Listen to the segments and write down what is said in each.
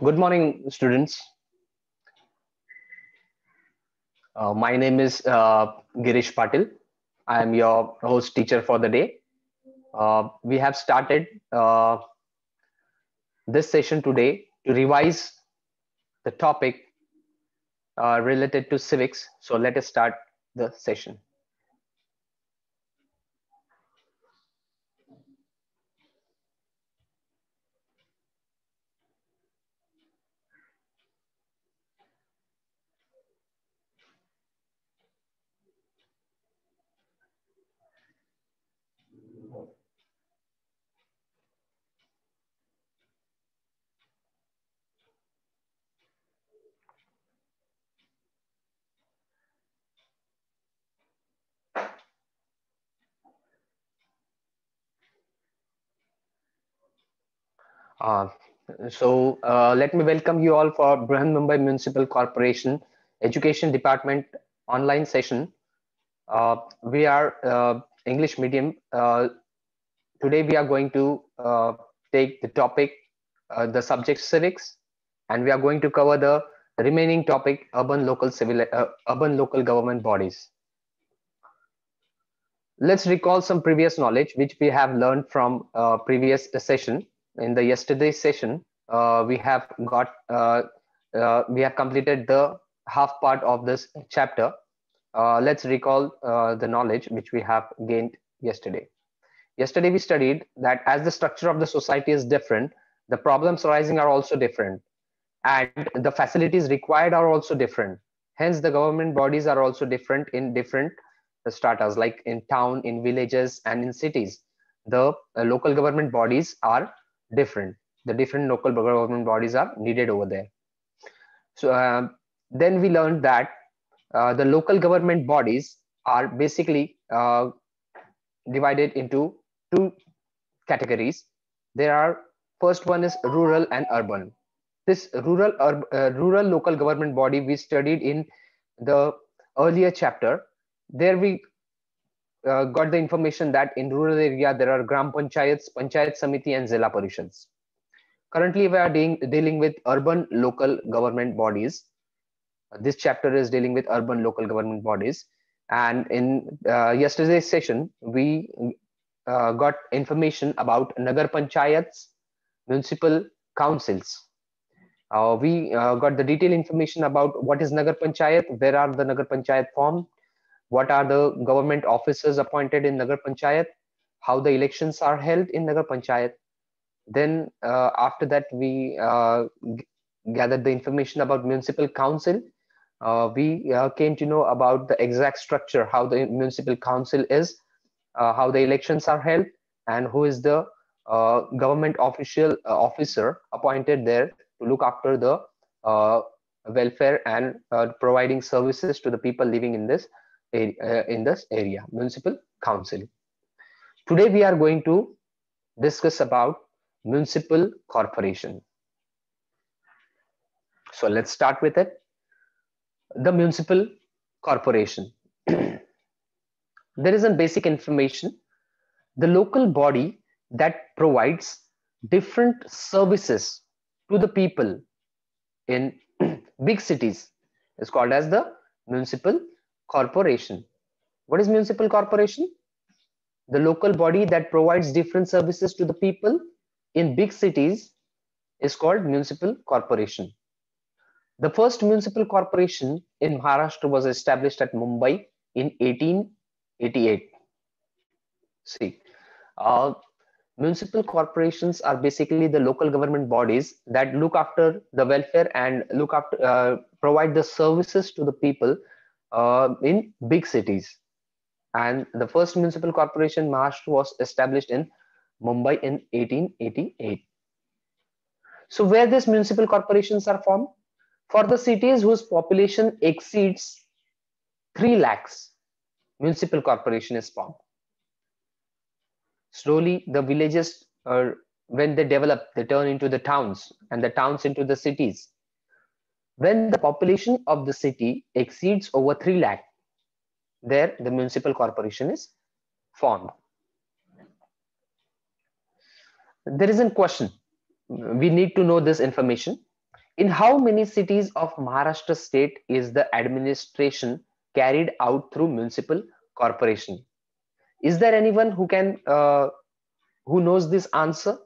Good morning, students. My name is Girish Patil. I am your host teacher for the day. We have started this session today to revise the topic related to civics. So let us start the session. Uh, Let me welcome you all for Brihan Mumbai Municipal Corporation Education Department online session. We are English medium. Today we are going to take the topic, the subject civics, and we are going to cover the remaining topic, urban local government bodies. Let's recall some previous knowledge which we have learned from previous session. In the yesterday's session, we have completed the half part of this chapter. Let's recall the knowledge which we have gained yesterday. Yesterday we studied that as the structure of the society is different, the problems arising are also different, and the facilities required are also different. Hence, the government bodies are also different in different stratas, like in town, in villages, and in cities. The local government bodies are different. The different local government bodies are needed over there. So then we learned that the local government bodies are basically divided into two categories. There are, first one is rural and urban. This rural local government body we studied in the earlier chapter. There we got the information that in rural area there are gram panchayats, panchayat samiti, and zilla parishads. Currently we are dealing with urban local government bodies. This chapter is dealing with urban local government bodies, and in yesterday's session we got information about nagar panchayats, municipal councils. We got the detailed information about what is Nagar Panchayat, where are the Nagar Panchayat formed, what are the government officers appointed in Nagar Panchayat, how the elections are held in Nagar Panchayat. Then after that, we gathered the information about municipal council. We came to know about the exact structure, how the municipal council is, how the elections are held, and who is the government officer appointed there to look after the welfare and providing services to the people living in this area, municipal council. Today we are going to discuss about municipal corporation. So let's start with it. The municipal corporation. There is a basic information. The local body that provides different services to the people in big cities is called as the municipal corporation. What is municipal corporation? The local body that provides different services to the people in big cities is called municipal corporation. The first municipal corporation in Maharashtra was established at Mumbai in 1888. See, municipal corporations are basically the local government bodies that look after the welfare and provide the services to the people in big cities. And the first municipal corporation Maharashtra was established in Mumbai in 1888. So where these municipal corporations are formed? For the cities whose population exceeds 3 lakhs, municipal corporation is formed. Slowly the villages, when they develop, they turn into the towns, and the towns into the cities. When the population of the city exceeds over 3 lakh, there the municipal corporation is formed. There is a question. We need to know this information. In how many cities of Maharashtra state is the administration carried out through municipal corporation? Is there anyone who knows this answer?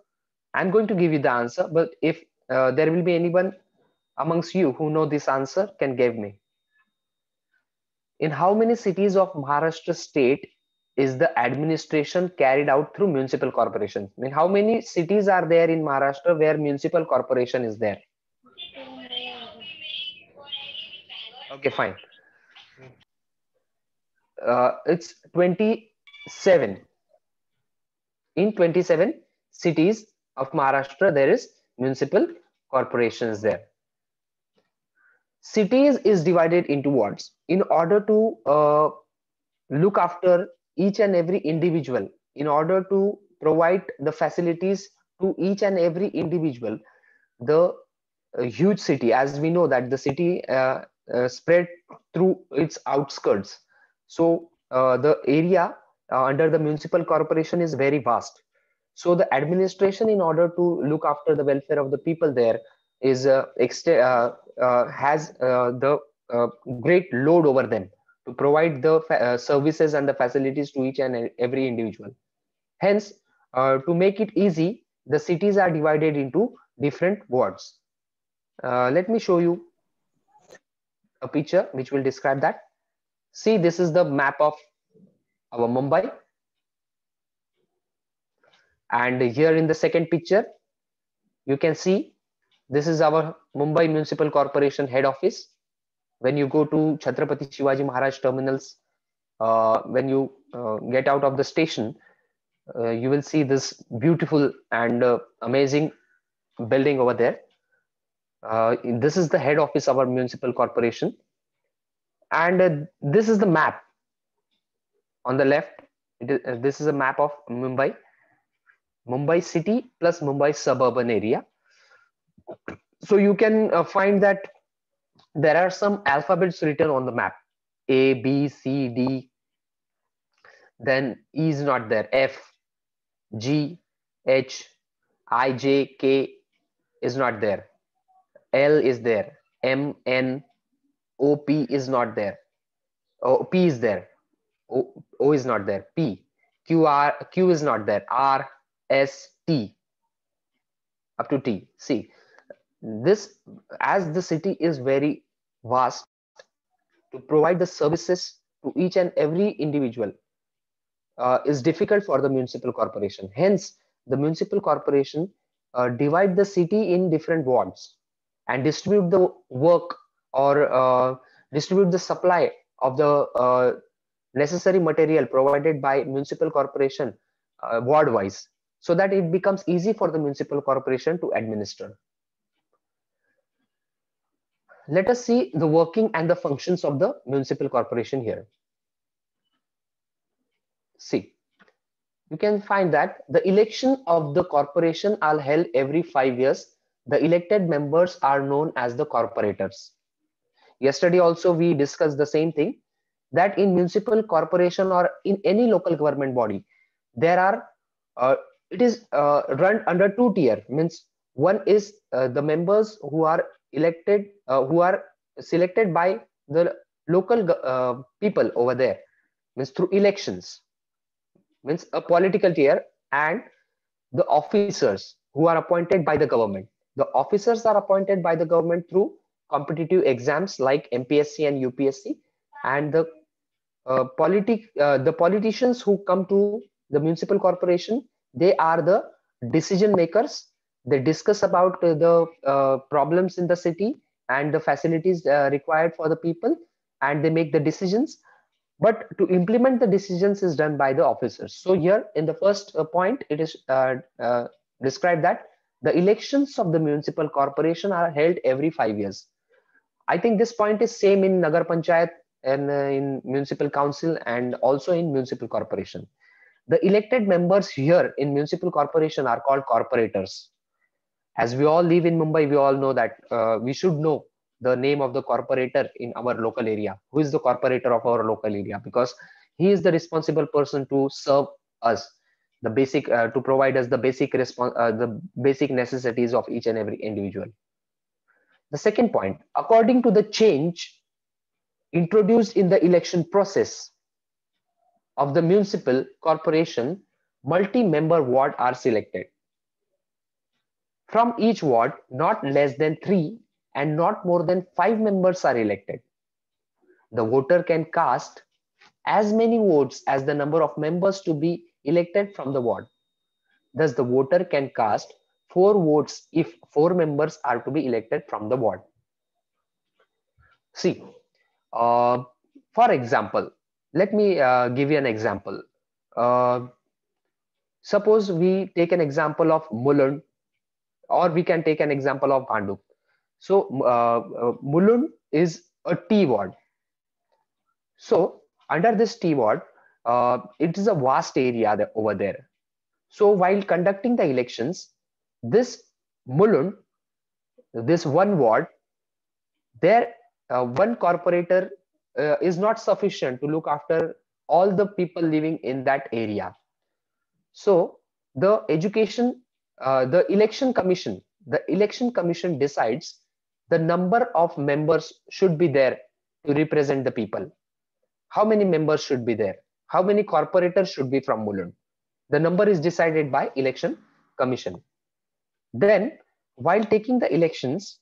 I'm going to give you the answer, but if there will be anyone amongst you who know this answer, can give me. In how many cities of Maharashtra state is the administration carried out through municipal corporations? I mean, how many cities are there in Maharashtra where municipal corporation is there? Okay, fine. It's 27. In 27 cities of Maharashtra, there is municipal corporations there. Cities is divided into wards. In order to look after each and every individual, in order to provide the facilities to each and every individual, the huge city, as we know that the city spread through its outskirts, so the area under the municipal corporation is very vast. So the administration, in order to look after the welfare of the people there, is has the great load over them to provide the services and the facilities to each and every individual. Hence, to make it easy, the cities are divided into different wards. Let me show you a picture which will describe that. See, this is the map of our Mumbai. And here in the second picture, you can see this is our Mumbai Municipal Corporation head office. When you go to Chhatrapati Shivaji Maharaj terminals, when you get out of the station, you will see this beautiful and amazing building over there. This is the head office of our municipal corporation. And this is the map. On the left, this is a map of Mumbai city plus Mumbai suburban area. So you can find that there are some alphabets written on the map: A, B, C, D. Then E is not there. F, G, H, I, J, K is not there. L is there. M, N, O, P is not there. O, P is there. O is not there. P, Q is not there. R, S, T, up to T. See, this, as the city is very vast, to provide the services to each and every individual is difficult for the municipal corporation. Hence, the municipal corporation divide the city in different wards and distribute the work, or distribute the supply of the necessary material provided by municipal corporation ward wise, so that it becomes easy for the municipal corporation to administer. Let us see the working and the functions of the municipal corporation here. See, you can find that the election of the corporation are held every 5 years. The elected members are known as the corporators. Yesterday also we discussed the same thing, that in municipal corporation or in any local government body, there are it is run under two tier. Means one is the members who are elected, who are selected by the local people over there, means through elections, means a political tier, and the officers who are appointed by the government. The officers are appointed by the government through competitive exams like MPSC and UPSC, and the politicians who come to the municipal corporation, they are the decision makers. They discuss about the problems in the city and the facilities required for the people, and they make the decisions. But to implement the decisions is done by the officers. So here in the first point, it is described that the elections of the municipal corporation are held every 5 years. I think this point is same in Nagar Panchayat and in municipal council and also in municipal corporation. The elected members here in municipal corporation are called corporators. As we all live in Mumbai, we all know that we should know the name of the corporator in our local area. Who is the corporator of our local area? Because he is the responsible person to serve us the basic, to provide us the basic the basic necessities of each and every individual. The second point, according to the change introduced in the election process of the municipal corporation, multi-member ward are selected. From each ward, not less than 3 and not more than 5 members are elected. The voter can cast as many votes as the number of members to be elected from the ward. Thus, the voter can cast 4 votes if 4 members are to be elected from the ward. See, for example, let me give you an example. Suppose we take an example of Mulund, or we can take an example of Bhandup. So, Mulund is a T ward. So, under this T ward, it is a vast area over there. So, while conducting the elections, this Mulund, this one ward, there one corporator is not sufficient to look after all the people living in that area. So the election commission decides the number of members should be there to represent the people. How many members should be there? How many corporators should be from Mulund? The number is decided by election commission. Then, while taking the elections,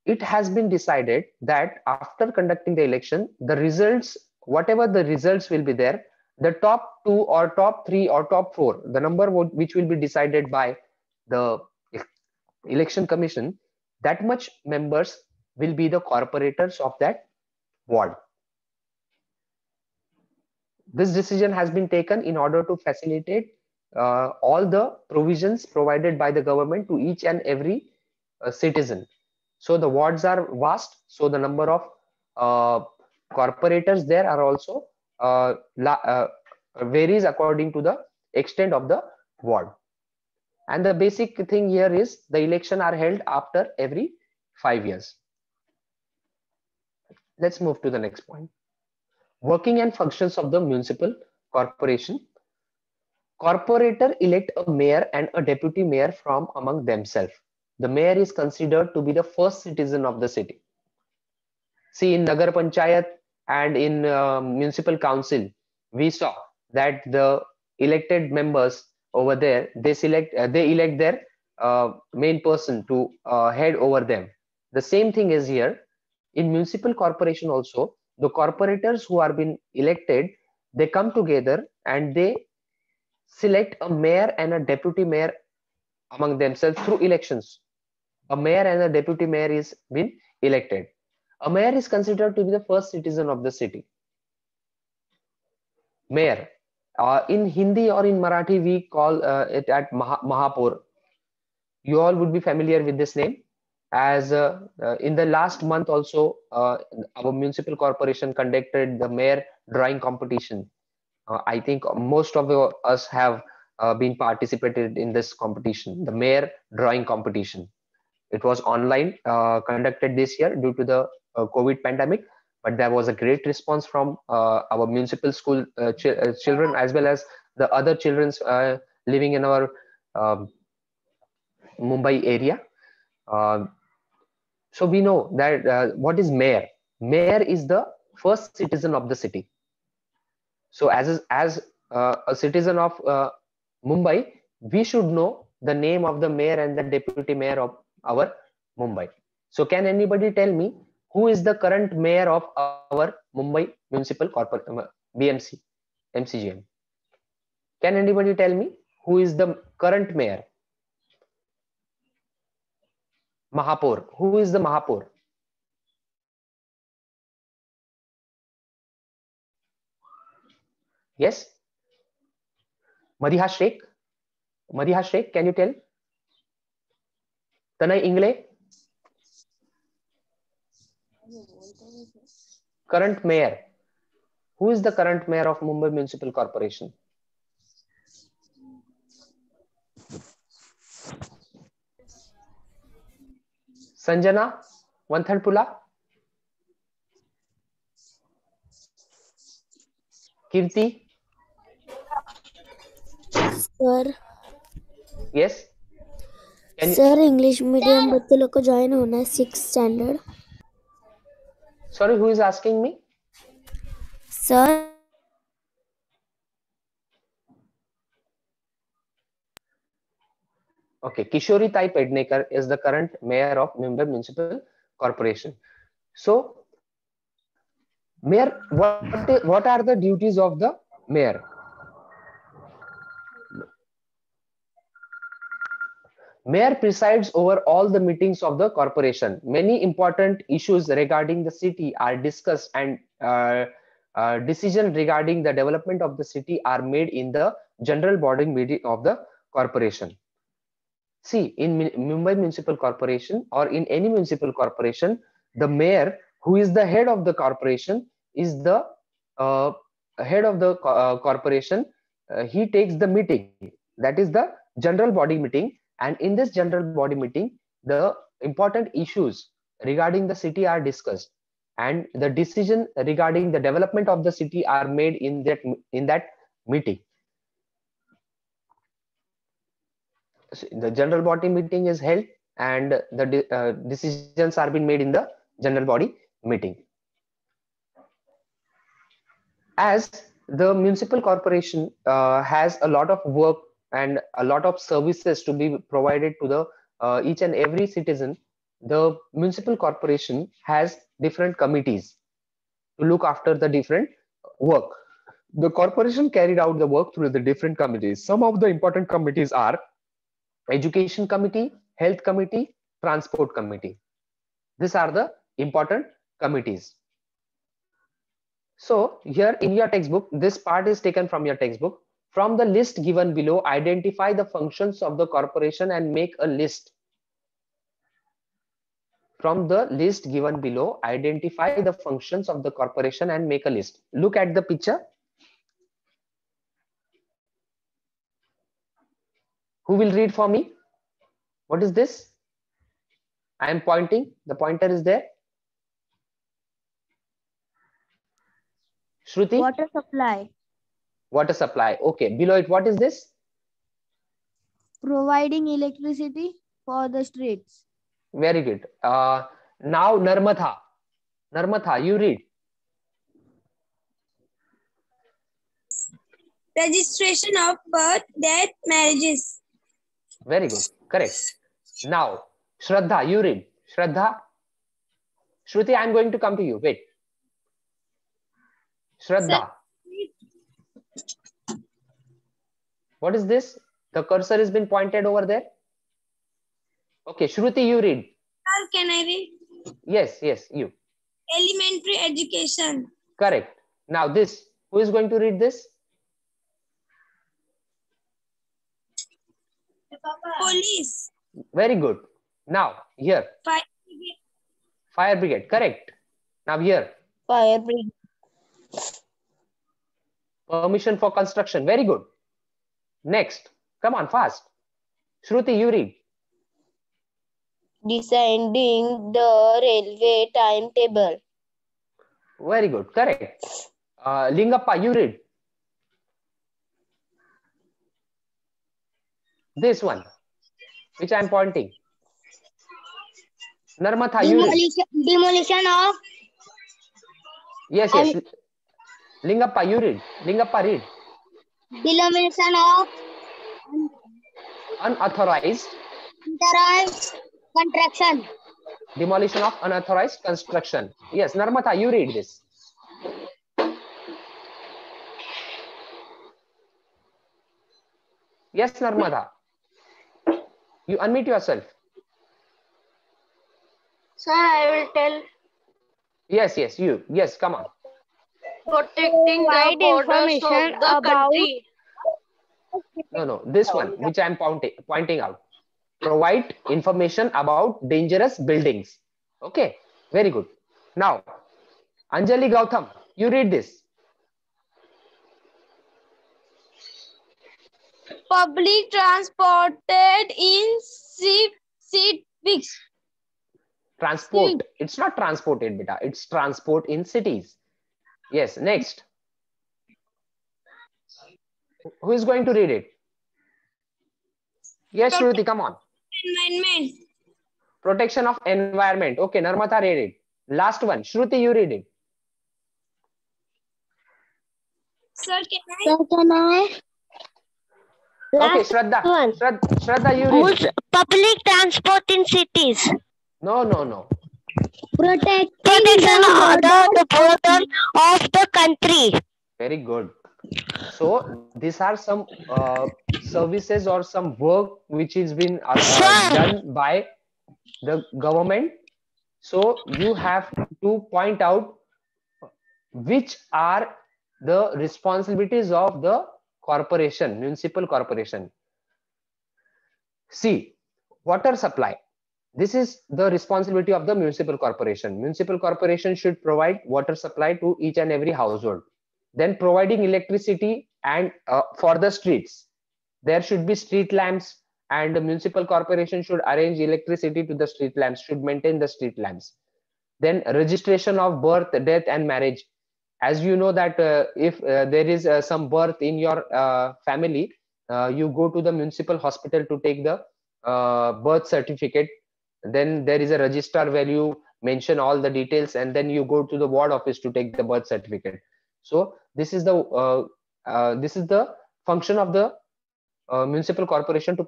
it has been decided that after conducting the election, the results, whatever the results will be there, the top 2 or top 3 or top 4, the number which will be decided by the election commission, that much members will be the corporators of that ward. This decision has been taken in order to facilitate all the provisions provided by the government to each and every citizen. So the wards are vast, so the number of corporators there are also varies according to the extent of the ward. And the basic thing here is the election are held after every 5 years. Let's move to the next point. Working and functions of the municipal corporation. Corporator elect a mayor and a deputy mayor from among themselves. The mayor is considered to be the first citizen of the city. See, in Nagar Panchayat and in municipal council, we saw that the elected members over there, they elect their main person to head over them. The same thing is here. In municipal corporation also, the corporators who are being elected, they come together and they select a mayor and a deputy mayor among themselves through elections. A mayor and a deputy mayor is been elected. A mayor is considered to be the first citizen of the city. Mayor. In Hindi or in Marathi, we call it at Mahapur. You all would be familiar with this name. As in the last month also, our municipal corporation conducted the mayor drawing competition. I think most of us have been participated in this competition, the mayor drawing competition. It was online, conducted this year due to the COVID pandemic, but there was a great response from our municipal school children, as well as the other children living in our Mumbai area. So we know that what is mayor? Mayor is the first citizen of the city. So as a citizen of Mumbai, we should know the name of the mayor and the deputy mayor of our Mumbai. So can anybody tell me who is the current mayor of our Mumbai Municipal Corporation, BMC, MCGM? Can anybody tell me who is the current mayor? Mahapur. Who is the Mahapur? Yes? Madiha Sheikh? Madiha Sheikh, can you tell? Tanay Ingle? Current mayor. Who is the current mayor of Mumbai Municipal Corporation? Sanjana Vanthanpula? Kirti? Sir. Yes? Sir English medium बच्चे लोग को join होना है 6th standard. Sorry, who is asking me? Sir Okay, Kishori Tai Pednekar is the current mayor of Mumbai Municipal Corporation. So, mayor, what are the duties of the mayor? Mayor presides over all the meetings of the corporation. Many important issues regarding the city are discussed, and decisions regarding the development of the city are made in the general body meeting of the corporation. See, in Mumbai Municipal Corporation or in any municipal corporation, the mayor, who is the head of the corporation, is the uh, head of the corporation. He takes the meeting. That is the general body meeting. And in this general body meeting, the important issues regarding the city are discussed, and the decision regarding the development of the city are made in that meeting. The general body meeting is held, and the decisions are being made in the general body meeting. As the municipal corporation has a lot of work and a lot of services to be provided to the each and every citizen, the municipal corporation has different committees to look after the different work. The corporation carried out the work through the different committees. Some of the important committees are Education Committee, Health Committee, Transport Committee. These are the important committees. So here in your textbook, this part is taken from your textbook. From the list given below, identify the functions of the corporation and make a list. From the list given below, identify the functions of the corporation and make a list. Look at the picture. Who will read for me? What is this? I am pointing. The pointer is there. Shruti? water supply. Water supply. Okay. Below it, what is this? Providing electricity for the streets. Very good. Now Narmatha. Narmatha, you read. Registration of birth, death, marriages. Very good. Correct. Now, Shraddha, you read. Shraddha. Shruti, I'm going to come to you. Wait. Shraddha. What is this? The cursor has been pointed over there. Okay, Shruti, you read. Sir, can I read? Yes, yes, you. Elementary education. Correct. Now this, who is going to read this? Police. Very good. Now here. Fire. Fire brigade. Correct. Now here. Fire brigade. Permission for construction. Very good. Next. Come on, fast. Shruti, you read. Deciding the railway timetable. Very good. Correct. Lingappa, you read. This one, which I am pointing. Narmatha, you read. Demolition of. Yes, yes. Lingappa, you read. Lingappa, read. Demolition of Unauthorized. Construction. Demolition of unauthorized construction. Yes, Narmatha, you read this. Yes, Narmada. You unmute yourself. Sir, I will tell. Yes, yes, you. Yes, come on. Protecting the borders of the country. No, this one, which I am pointing out. Provide information about dangerous buildings. Okay, very good. Now, Anjali Gautam, you read this. Public transported in cities. Transport. It's not transported, beta. It's transport in cities. Yes, next. Who is going to read it? Yes, Shruti, come on. environment. Protection of environment. Okay, Narmata read it. Last one, Shruti, you read it. Sir, Can I? Okay, Shraddha, you read it. Public transport in cities. No. Protection Protection the border of the country. Very good. So these are some services or some work which is been done by the government. So you have to point out which are the responsibilities of the corporation, municipal corporation. See, water supply. This is the responsibility of the municipal corporation. Municipal corporation should provide water supply to each and every household. Then providing electricity and for the streets. There should be street lamps, and the municipal corporation should arrange electricity to the street lamps, should maintain the street lamps. Then registration of birth, death, and marriage. As you know that if there is some birth in your family, you go to the municipal hospital to take the birth certificate. Then there is a registrar where you mention all the details, and then you go to the ward office to take the birth certificate. So this is the function of the municipal corporation to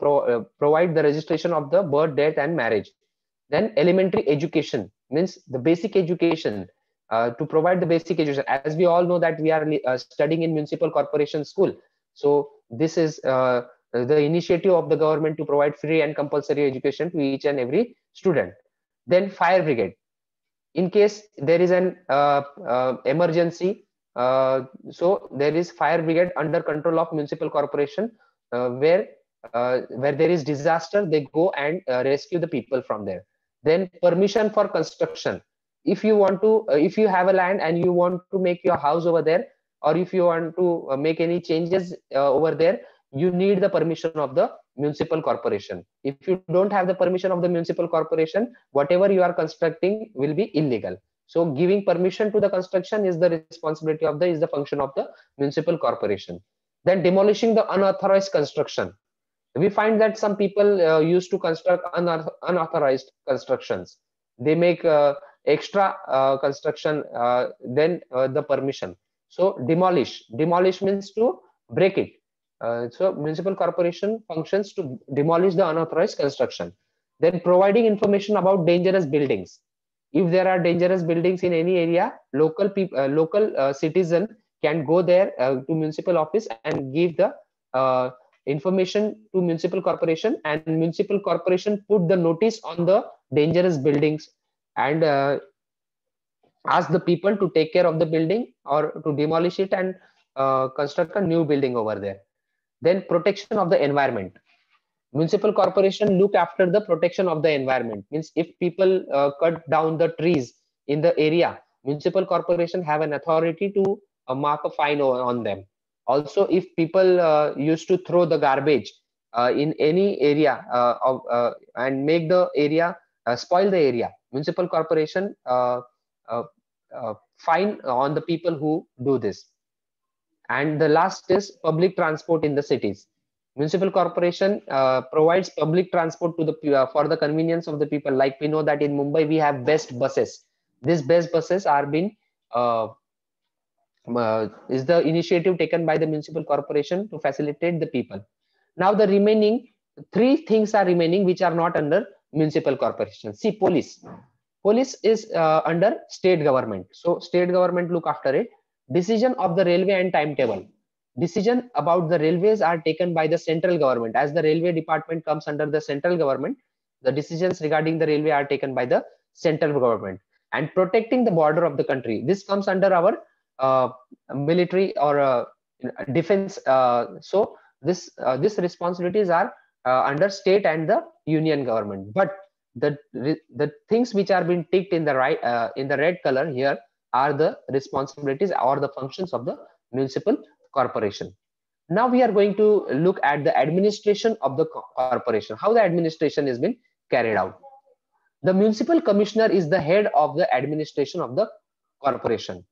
provide the registration of the birth, death, and marriage. Then elementary education means the basic education, to provide the basic education. As we all know that we are studying in municipal corporation school. So this is the initiative of the government to provide free and compulsory education to each and every student. Then fire brigade. In case there is an emergency, so there is fire brigade under control of municipal corporation, where there is disaster, they go and rescue the people from there. Then permission for construction. If you want to, if you have a land and you want to make your house over there, or if you want to make any changes over there, you need the permission of the municipal corporation. If you don't have the permission of the municipal corporation, whatever you are constructing will be illegal. So giving permission to the construction is the responsibility of is the function of the municipal corporation. Then demolishing the unauthorized construction. We find that some people used to construct unauthorized constructions. They make extra construction than the permission. So demolish means to break it. So municipal corporation functions to demolish the unauthorized construction. Then providing information about dangerous buildings. If there are dangerous buildings in any area, local citizen can go there to municipal office and give the information to municipal corporation, and municipal corporation put the notice on the dangerous buildings and ask the people to take care of the building or to demolish it and construct a new building over there. Then protection of the environment. Municipal corporation look after the protection of the environment. Means if people cut down the trees in the area, municipal corporation have an authority to mark a fine on them. Also, if people used to throw the garbage in any area and make the area spoil the area, municipal corporation fine on the people who do this. And the last is public transport in the cities. Municipal corporation provides public transport to the for the convenience of the people. Like we know that in Mumbai we have best buses. These best buses are being is the initiative taken by the municipal corporation to facilitate the people. Now the remaining three things are remaining which are not under municipal corporation. See, police is under state government. So state government look after it. Decision of the railway and timetable. Decision about the railways are taken by the central government. As the railway department comes under the central government, the decisions regarding the railway are taken by the central government. And protecting the border of the country, this comes under our military or defense. So these responsibilities are under state and the union government. But the things which are being ticked in the right in the red color here are the responsibilities or the functions of the municipal corporation. Now we are going to look at the administration of the corporation, how the administration has been carried out. The municipal commissioner is the head of the administration of the corporation.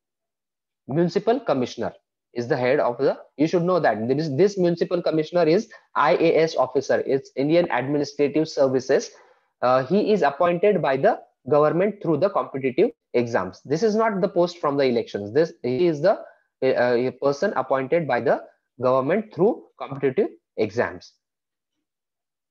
Municipal commissioner is the head of the, you should know that this municipal commissioner is IAS officer. It's Indian Administrative Services. He is appointed by the government through the competitive exams. This is not the post from the elections. This, he is the a person appointed by the government through competitive exams.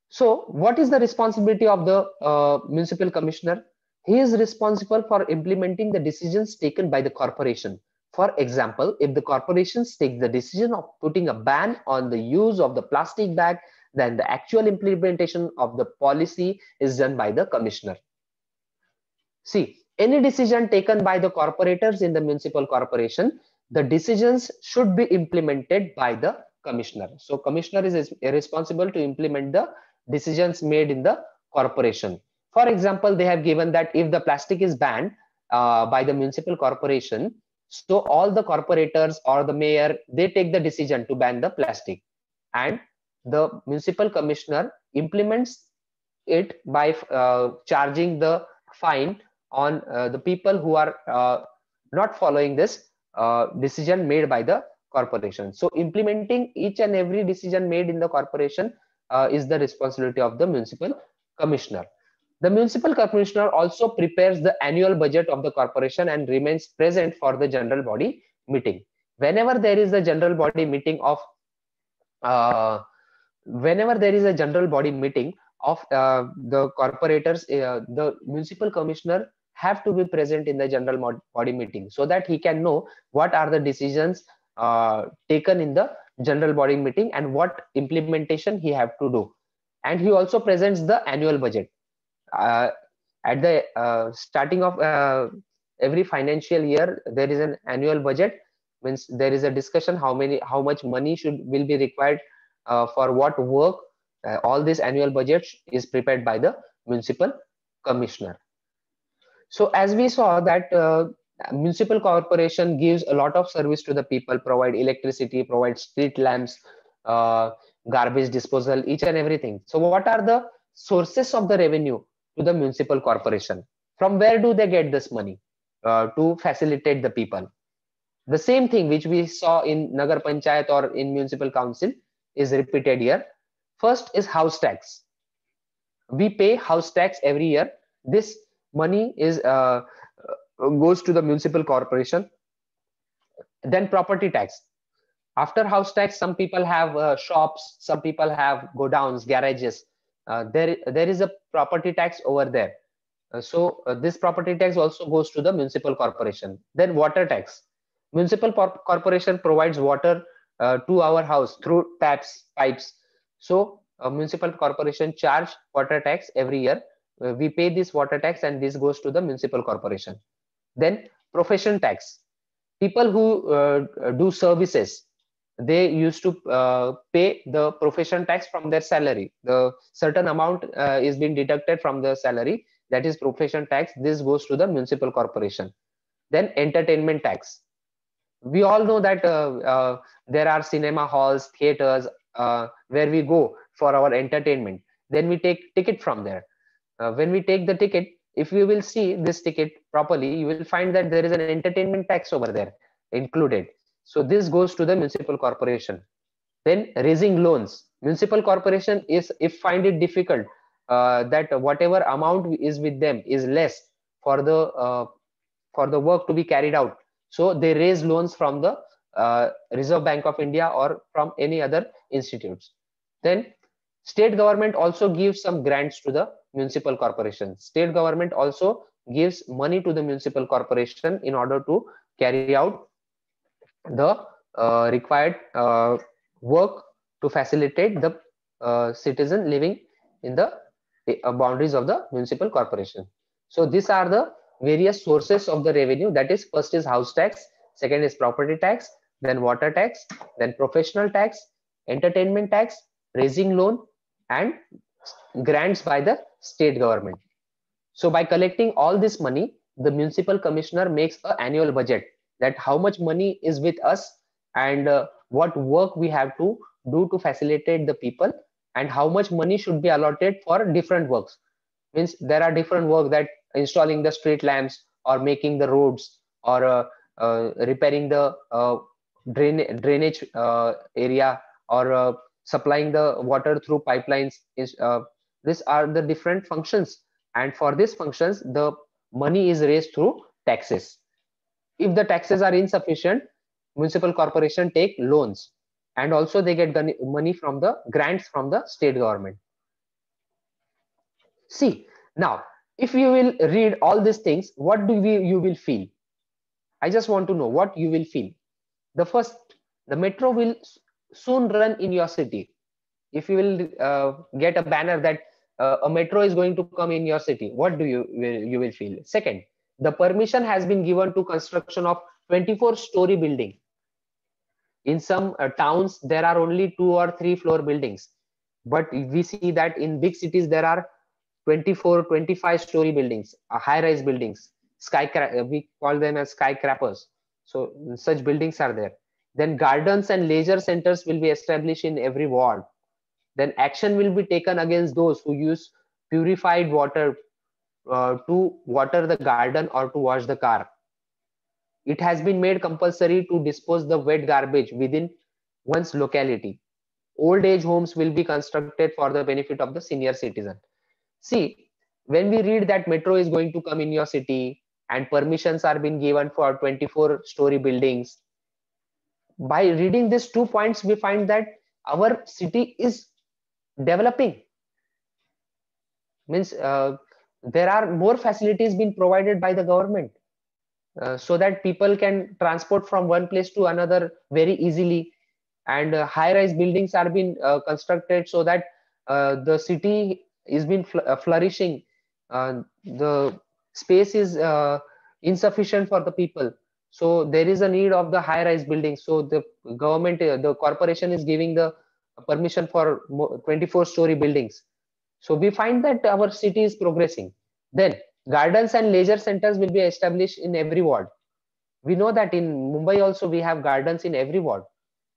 So what is the responsibility of the municipal commissioner? He is responsible for implementing the decisions taken by the corporation. For example, if the corporations take the decision of putting a ban on the use of the plastic bag, then the actual implementation of the policy is done by the commissioner. See, any decision taken by the corporators in the municipal corporation, the decisions should be implemented by the commissioner. So commissioner is responsible to implement the decisions made in the corporation. For example, they have given that if the plastic is banned by the municipal corporation, so all the corporators or the mayor, they take the decision to ban the plastic, and the municipal commissioner implements it by charging the fine on the people who are not following this decision made by the corporation. So implementing each and every decision made in the corporation is the responsibility of the municipal commissioner. The municipal commissioner also prepares the annual budget of the corporation and remains present for the general body meeting. Whenever there is a general body meeting of the corporators, the municipal commissioner have to be present in the general body meeting, so that he can know what are the decisions taken in the general body meeting and what implementation he have to do. And he also presents the annual budget at the starting of every financial year. There is an annual budget, means there is a discussion how much money will be required for what work. All this annual budget is prepared by the municipal commissioner. So as we saw that municipal corporation gives a lot of service to the people, provide electricity, provide street lamps, garbage disposal, each and everything. So what are the sources of the revenue to the municipal corporation? From where do they get this money to facilitate the people? The same thing which we saw in Nagar Panchayat or in municipal council is repeated here. First is house tax. We pay house tax every year. This money is goes to the municipal corporation. Then property tax. After house tax, some people have shops, some people have godowns, garages. There is a property tax over there. So this property tax also goes to the municipal corporation. Then water tax. Municipal corporation provides water to our house through taps, pipes. So municipal corporation charge water tax every year. We pay this water tax and this goes to the municipal corporation. Then profession tax. People who do services, they used to pay the profession tax from their salary. The certain amount is being deducted from the salary, that is profession tax. This goes to the municipal corporation. Then entertainment tax. We all know that there are cinema halls, theaters, where we go for our entertainment. Then we take ticket from there. When we take the ticket, if you will see this ticket properly, you will find that there is an entertainment tax over there included. So this goes to the municipal corporation. Then raising loans. Municipal corporation is, if find it difficult that whatever amount is with them is less for the work to be carried out, so they raise loans from the Reserve Bank of India or from any other institutes. Then state government also gives some grants to the municipal corporation. State government also gives money to the municipal corporation in order to carry out the required work to facilitate the citizen living in the boundaries of the municipal corporation. So these are the various sources of the revenue. That is, first is house tax, second is property tax, then water tax, then professional tax, entertainment tax, raising loan, and grants by the state government. So by collecting all this money, the municipal commissioner makes an annual budget, that how much money is with us and what work we have to do to facilitate the people, and how much money should be allotted for different works. Means there are different work, that installing the street lamps or making the roads or repairing the drainage area, or supplying the water through pipelines. These are the different functions, and for these functions the money is raised through taxes. If the taxes are insufficient, municipal corporation take loans, and also they get money from the grants from the state government. See, now if you will read all these things, what you will feel? I just want to know what you will feel. The first, the metro will soon run in your city. If you will get a banner that a metro is going to come in your city, what do you will feel? Second, the permission has been given to construction of 24-story building. In some towns there are only 2 or 3 floor buildings, but we see that in big cities there are 24, 25-story buildings, high-rise buildings, we call them as skyscrapers. So such buildings are there. Then gardens and leisure centers will be established in every ward. Then action will be taken against those who use purified water to water the garden or to wash the car. It has been made compulsory to dispose the wet garbage within one's locality. Old age homes will be constructed for the benefit of the senior citizen. See, when we read that metro is going to come in your city and permissions are being given for 24-story buildings, by reading these 2 points, we find that our city is developing. Means there are more facilities being provided by the government, so that people can transport from one place to another very easily, and high-rise buildings are being constructed so that the city is been flourishing. The space is insufficient for the people, so there is a need of the high-rise buildings. So the government, the corporation is giving the permission for 24-story buildings. So we find that our city is progressing. Then gardens and leisure centers will be established in every ward. We know that in Mumbai also we have gardens in every ward.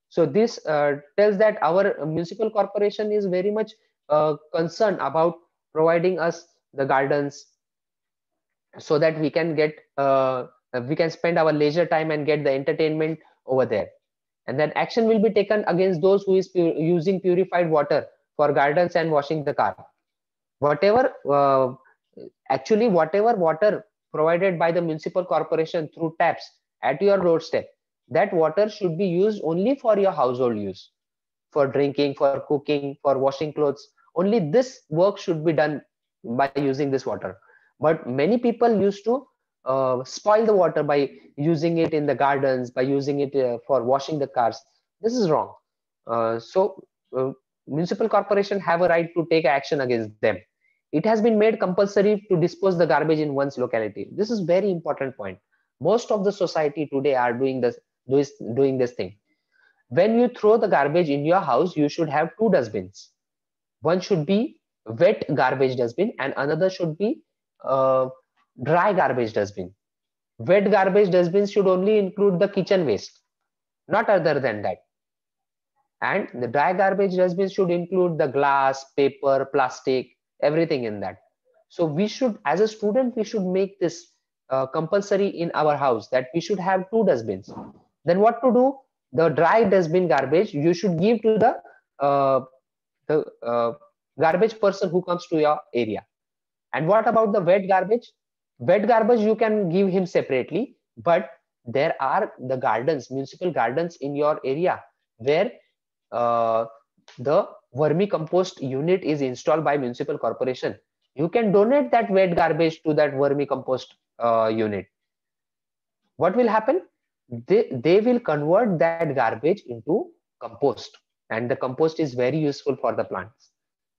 So this tells that our municipal corporation is very much concerned about providing us the gardens, so that we can get we can spend our leisure time and get the entertainment over there. And then action will be taken against those who is using purified water for gardens and washing the car. Whatever actually whatever water provided by the municipal corporation through taps at your doorstep, that water should be used only for your household use, for drinking, for cooking, for washing clothes. Only this work should be done by using this water. But many people used to spoil the water by using it in the gardens, by using it for washing the cars. This is wrong. Municipal corporation have a right to take action against them. It has been made compulsory to dispose the garbage in one's locality. This is very important point. Most of the society today are doing this thing. When you throw the garbage in your house, you should have 2 dustbins. One should be wet garbage dustbin and another should be dry garbage dustbin. Wet garbage dustbin should only include the kitchen waste, not other than that. And the dry garbage dustbin should include the glass, paper, plastic, everything in that. So we should, as a student, we should make this compulsory in our house, that we should have 2 dustbins. Then what to do? The dry dustbin garbage you should give to the garbage person who comes to your area. And what about the wet garbage? Wet garbage you can give him separately, but there are the gardens, municipal gardens in your area, where the vermicompost unit is installed by municipal corporation. You can donate that wet garbage to that vermicompost unit. What will happen? They will convert that garbage into compost, and the compost is very useful for the plants.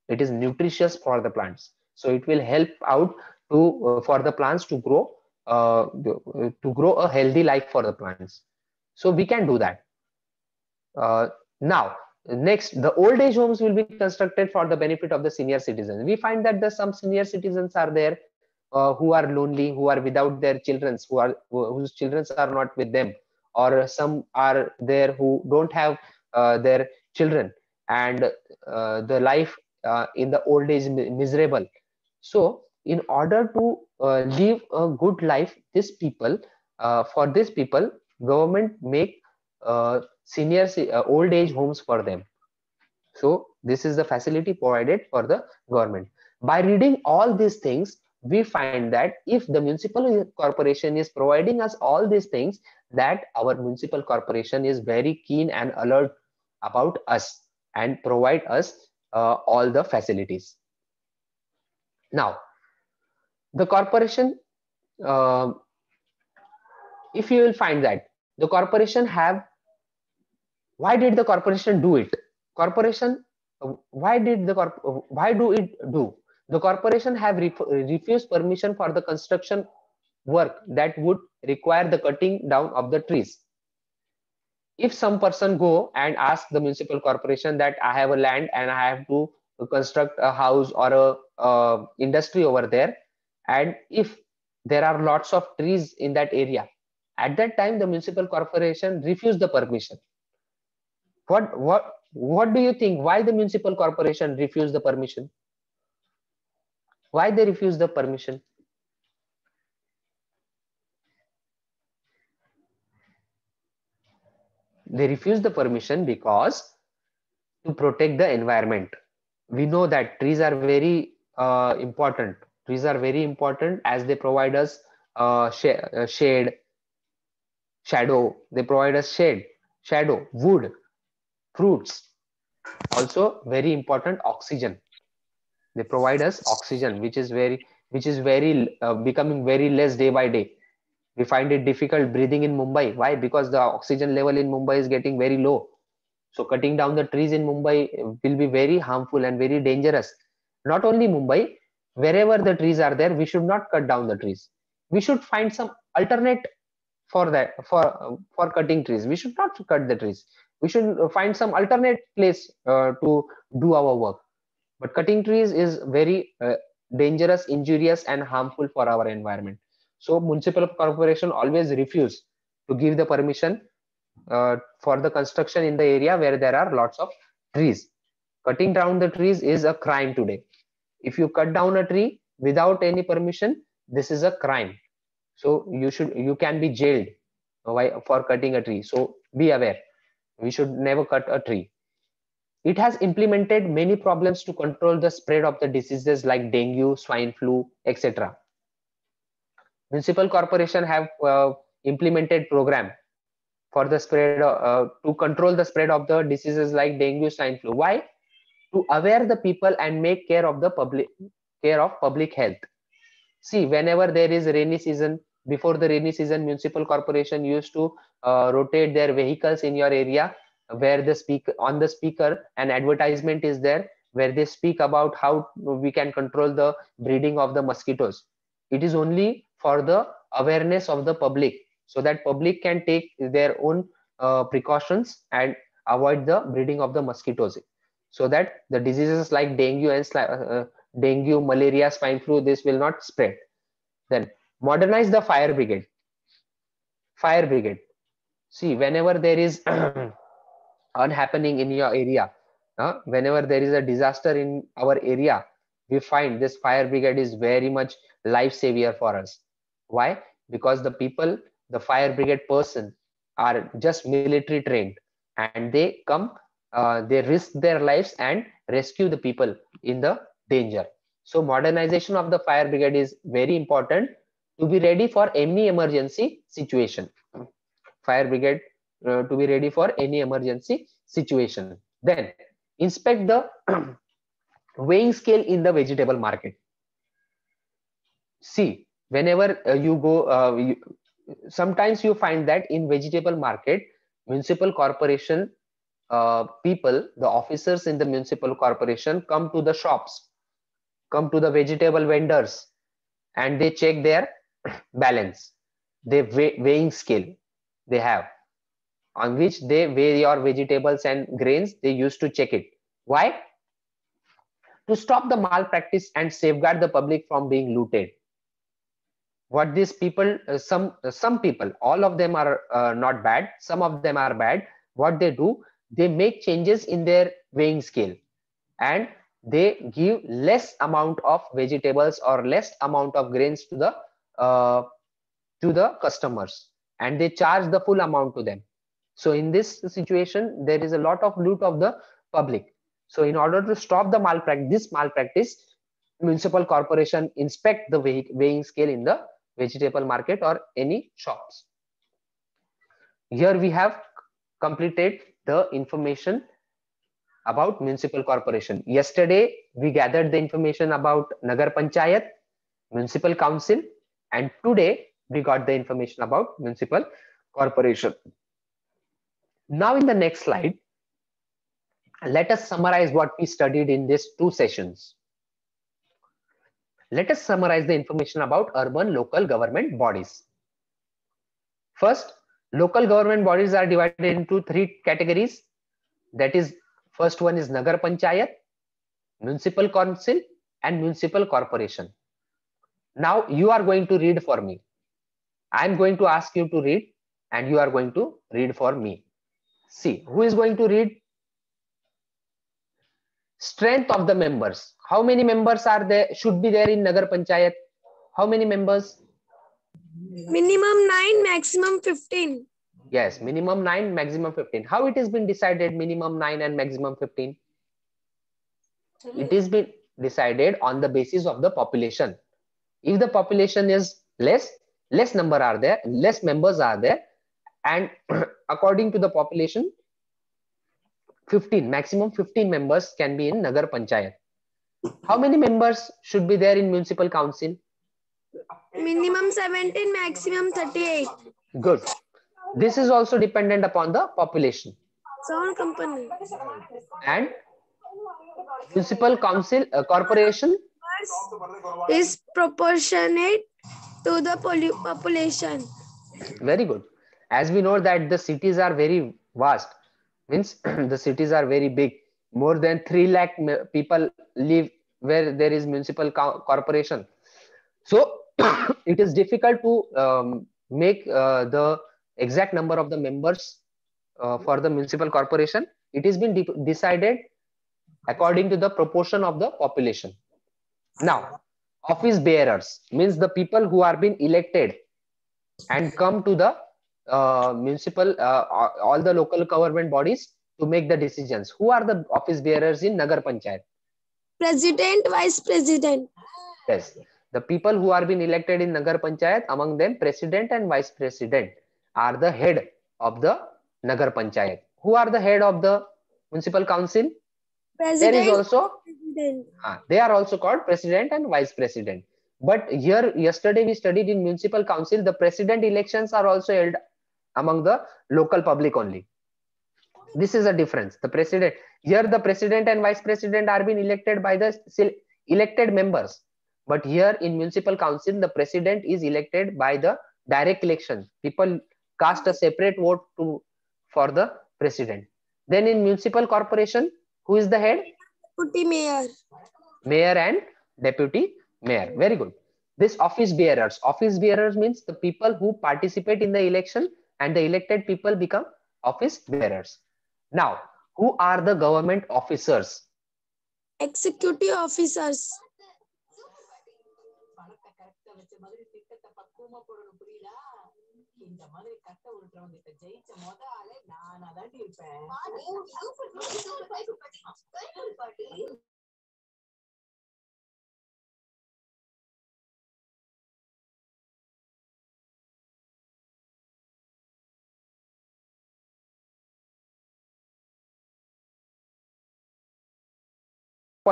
It is nutritious for the plants, so it will help out to for the plants to grow a healthy life for the plants. So we can do that. Now next, the old age homes will be constructed for the benefit of the senior citizens. We find that some senior citizens are there who are lonely, who are without their children, whose children are not with them, or some are there who don't have their children, and the life in the old age miserable. So in order to live a good life, for these people government make senior old age homes for them. So this is the facility provided for the government. By reading all these things, we find that if the municipal corporation is providing us all these things, that our municipal corporation is very keen and alert about us and provide us all the facilities. Now, the corporation, uh, if you will find that the corporation have, why did the corporation do it? Corporation, why do it do? The corporation have refused permission for the construction work that would require the cutting down of the trees. If some person go and ask the municipal corporation that I have a land and I have to construct a house or a industry over there, and if there are lots of trees in that area, at that time the municipal corporation refused the permission. What do you think, why the municipal corporation refused the permission? Why they refused the permission? They refused the permission because to protect the environment. We know that trees are very important. Trees are very important as they provide us shade, shadow. They provide us shade, shadow, wood, fruits. Also very important, oxygen. They provide us oxygen, which is very becoming very less day by day. We find it difficult breathing in Mumbai. Why? Because the oxygen level in Mumbai is getting very low. So cutting down the trees in Mumbai will be very harmful and very dangerous. Not only Mumbai, wherever the trees are there, we should not cut down the trees. We should find some alternate for that, for cutting trees. We should not cut the trees. We should find some alternate place to do our work. But cutting trees is very dangerous, injurious, and harmful for our environment. So municipal corporation always refuse to give the permission for the construction in the area where there are lots of trees. Cutting down the trees is a crime today. If you cut down a tree without any permission, this is a crime. So you can be jailed for cutting a tree. So be aware. We should never cut a tree. It has implemented many problems to control the spread of the diseases like dengue, swine flu, etc. Municipal corporation have implemented program for the spread to control the spread of the diseases like dengue, swine flu. Why? To aware the people and make care of public health. See, whenever there is rainy season, before the rainy season, municipal corporation used to rotate their vehicles in your area, where on the speaker an advertisement is there where they speak about how we can control the breeding of the mosquitoes. It is only for the awareness of the public, so that public can take their own precautions and avoid the breeding of the mosquitoes, so that the diseases like dengue, malaria, swine flu, this will not spread. Then modernize the fire brigade. Fire brigade. See, whenever there is unhappening in your area, whenever there is a disaster in our area, we find this fire brigade is very much life savior for us. Why? Because the fire brigade person are just military trained, and they come, they risk their lives and rescue the people in the danger. So modernization of the fire brigade is very important to be ready for any emergency situation. Fire brigade to be ready for any emergency situation. Then inspect the weighing scale in the vegetable market. See, whenever you go, sometimes you find that in vegetable market, municipal corporation people, the officers in the municipal corporation come to the shops, come to the vegetable vendors, and they check their balance, they weighing scale they have, on which they weigh your vegetables and grains. They used to check it. Why? To stop the malpractice and safeguard the public from being looted. What these people, some people, all of them are not bad, some of them are bad. What they do, they make changes in their weighing scale, and they give less amount of vegetables or less amount of grains to the customers, and they charge the full amount to them. So in this situation, there is a lot of loot of the public. So in order to stop the malpractice, municipal corporation inspect the weighing scale in the vegetable market or any shops. Here we have completed the information about municipal corporation. Yesterday we gathered the information about Nagar Panchayat, municipal council, and today we got the information about municipal corporation. Now in the next slide, let us summarize what we studied in these 2 sessions. Let us summarize the information about urban local government bodies. First, local government bodies are divided into 3 categories. That is, first one is Nagar Panchayat, municipal council, and municipal corporation. Now you are going to read for me. I am going to ask you to read and you are going to read for me. See, who is going to read? Strength of the members. How many members are there? Should be there in Nagar Panchayat? How many members? Minimum 9, maximum 15. Yes, minimum 9, maximum 15. How it has been decided minimum 9 and maximum 15? It has been decided on the basis of the population. If the population is less number are there, less members are there, and according to the population, 15, maximum 15 members can be in Nagar Panchayat. How many members should be there in municipal council? Minimum 17, maximum 38. Good. This is also dependent upon the population. Sound company. And municipal council corporation is proportionate to the population. Very good. As we know that the cities are very vast, means the cities are very big. More than 3 lakh people live where there is municipal corporation. So it is difficult to make the exact number of the members for the municipal corporation. It has been decided according to the proportion of the population. Now, office bearers means the people who are being elected and come to the municipal, all the local government bodies to make the decisions. Who are the office bearers in Nagar Panchayat? President, vice president. Yes, the people who are being elected in Nagar Panchayat, among them president and vice president are the head of the Nagar Panchayat. Who are the head of the municipal council? President. There is also, President. they are also called president and vice president. But here, yesterday we studied in municipal council, the president elections are also held among the local public only. This is a difference. The president, here the president and vice president are being elected by the elected members. But here in municipal council, the president is elected by the direct election. People cast a separate vote for the president. Then in municipal corporation, who is the head? Deputy mayor. Mayor and deputy mayor. Very good. This office bearers. Office bearers means the people who participate in the election and the elected people become office bearers. Now, who are the government officers? Executive officers.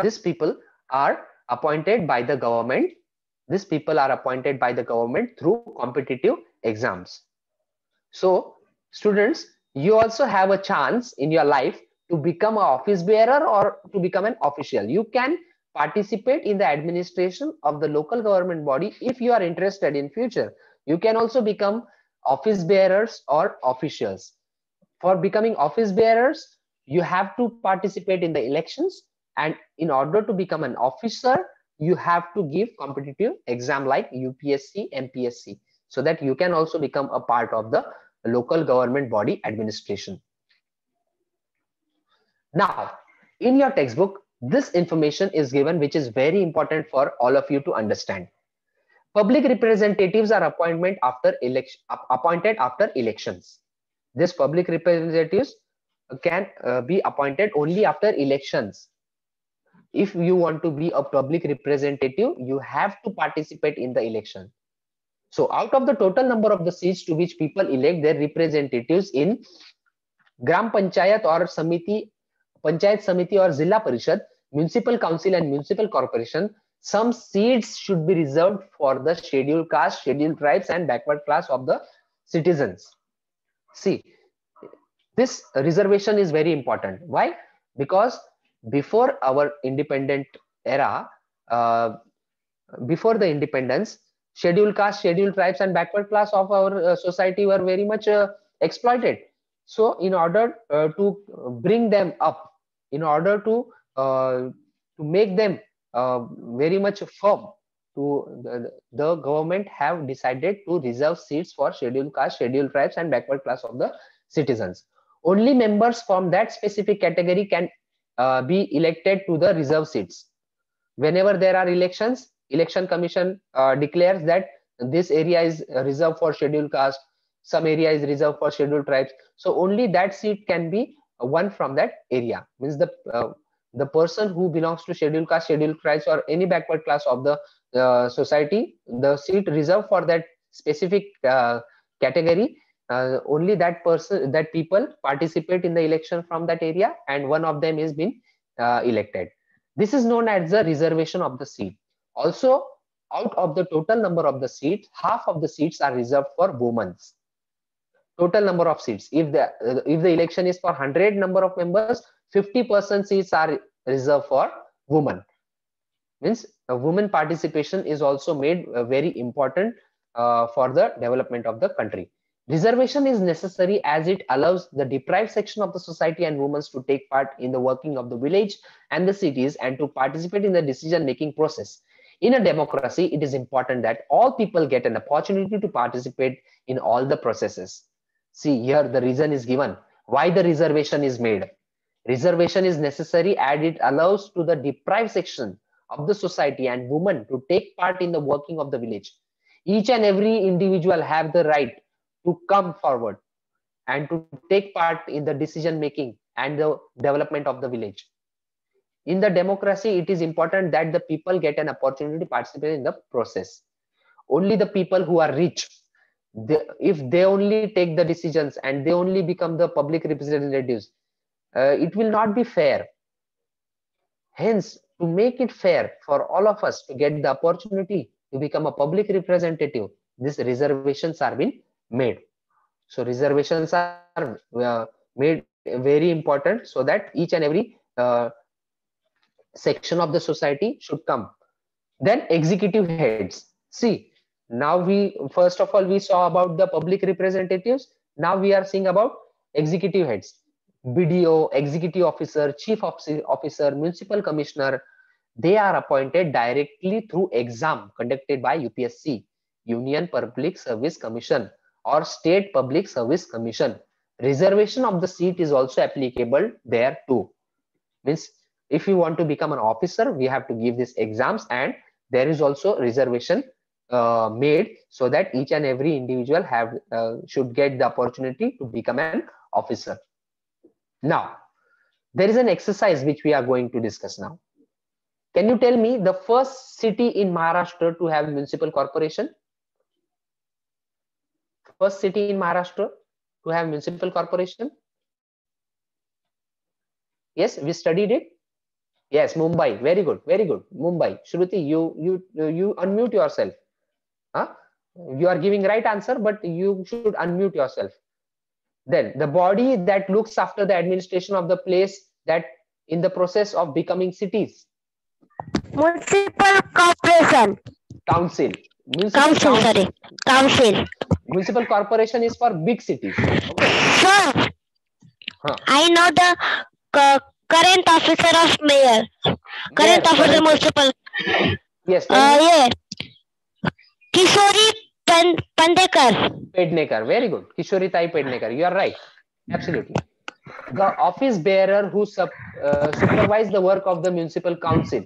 These people are appointed by the government. These people are appointed by the government through competitive exams. So, students, you also have a chance in your life to become an office bearer or to become an official. You can participate in the administration of the local government body if you are interested in future. You can also become office bearers or officials. For becoming office bearers, you have to participate in the elections, and in order to become an officer, you have to give competitive exam like UPSC, MPSC, so that you can also become a part of the local government body administration. Now, in your textbook, this information is given, which is very important for all of you to understand. Public representatives are appointed after elections. This public representatives can be appointed only after elections. If you want to be a public representative, you have to participate in the election. So out of the total number of the seats to which people elect their representatives in Gram Panchayat or Samiti, Panchayat Samiti or Zilla Parishad, Municipal Council and Municipal Corporation, some seats should be reserved for the scheduled caste, scheduled tribes and backward class of the citizens. See, this reservation is very important. Why? Because before our independent era, before the independence, scheduled caste, scheduled tribes and backward class of our society were very much exploited. So in order to bring them up, in order to make them very much firm, the government have decided to reserve seats for scheduled caste, scheduled tribes and backward class of the citizens. Only members from that specific category can be elected to the reserve seats. Whenever there are elections, election commission declares that this area is reserved for scheduled caste, some area is reserved for scheduled tribes. So only that seat can be won from that area. Means the person who belongs to scheduled caste, scheduled tribes or any backward class of the society, the seat reserved for that specific category, only that person, that people participate in the election from that area, and one of them is been elected. This is known as the reservation of the seat. Also, out of the total number of the seats, half of the seats are reserved for women. Total number of seats. If the election is for 100 number of members, 50% seats are reserved for women. Means women participation is also made very important for the development of the country. Reservation is necessary as it allows the deprived section of the society and women to take part in the working of the village and the cities and to participate in the decision-making process. In a democracy, it is important that all people get an opportunity to participate in all the processes. See, here the reason is given why the reservation is made. Reservation is necessary as it allows to the deprived section of the society and women to take part in the working of the village. Each and every individual have the right to come forward and to take part in the decision making and the development of the village. In the democracy, it is important that the people get an opportunity to participate in the process. Only the people who are rich, if they only take the decisions and they only become the public representatives, it will not be fair. Hence, to make it fair for all of us to get the opportunity to become a public representative, these reservations are being made. So reservations are made very important so that each and every section of the society should come. Then executive heads. See, now first of all we saw about the public representatives. Now we are seeing about executive heads. BDO, executive officer, chief officer, municipal commissioner. They are appointed directly through exam conducted by UPSC, Union Public Service Commission, or State Public Service Commission. Reservation of the seat is also applicable there too. Means if you want to become an officer, we have to give these exams, and there is also reservation made so that each and every individual should get the opportunity to become an officer. Now, there is an exercise which we are going to discuss now. Can you tell me the first city in Maharashtra to have municipal corporation? First city in Maharashtra to have municipal corporation? Yes, we studied it. Yes, Mumbai. Very good, very good. Mumbai. Shruti, you unmute yourself. Huh? You are giving right answer, but you should unmute yourself. Then the body that looks after the administration of the place that in the process of becoming cities. Municipal corporation. Council. Council. Municipal corporation is for big cities. Okay. Sir, I know the current officer of mayor. Current Yes, officer municipal. Yes. Yeah. Kishori Pednekar. Very good. Kishori Tai Pednekar. You are right. Absolutely. The office bearer who supervise the work of the municipal council.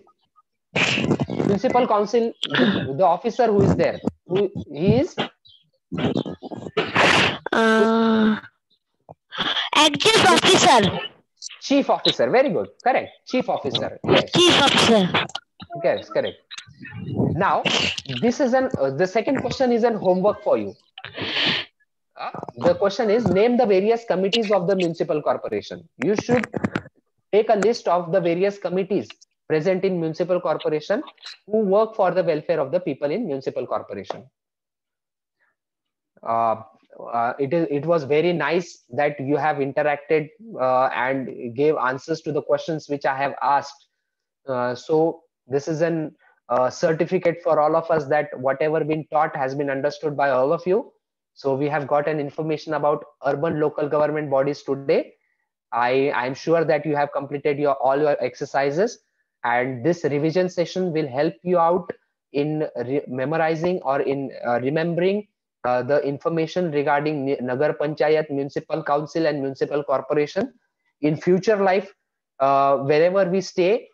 Municipal council, the officer who is there, he is Chief officer. Chief officer. Very good. Correct. Chief officer. Yes. Chief officer. Correct. Correct. Now, this is the second question is an homework for you. The question is, name the various committees of the municipal corporation. You should take a list of the various committees present in municipal corporation who work for the welfare of the people in municipal corporation. It was very nice that you have interacted and gave answers to the questions which I have asked. So this is an certificate for all of us that whatever been taught has been understood by all of you. So we have got an information about urban local government bodies today. I'm sure that you have completed all your exercises, and this revision session will help you out in memorizing or in remembering the information regarding Nagar Panchayat, municipal council and municipal corporation. In future life, wherever we stay,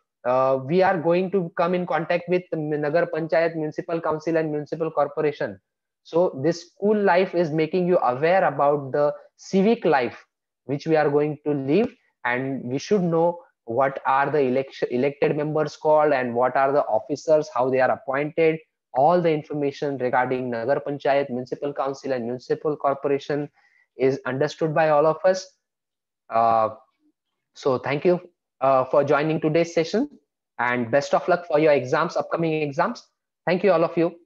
we are going to come in contact with Nagar Panchayat, municipal council and municipal corporation. So this school life is making you aware about the civic life which we are going to live, and we should know what are the elected members called and what are the officers, how they are appointed. All the information regarding Nagar Panchayat, municipal council and municipal corporation is understood by all of us. So thank you for joining today's session, and best of luck for your exams, upcoming exams. Thank you, all of you.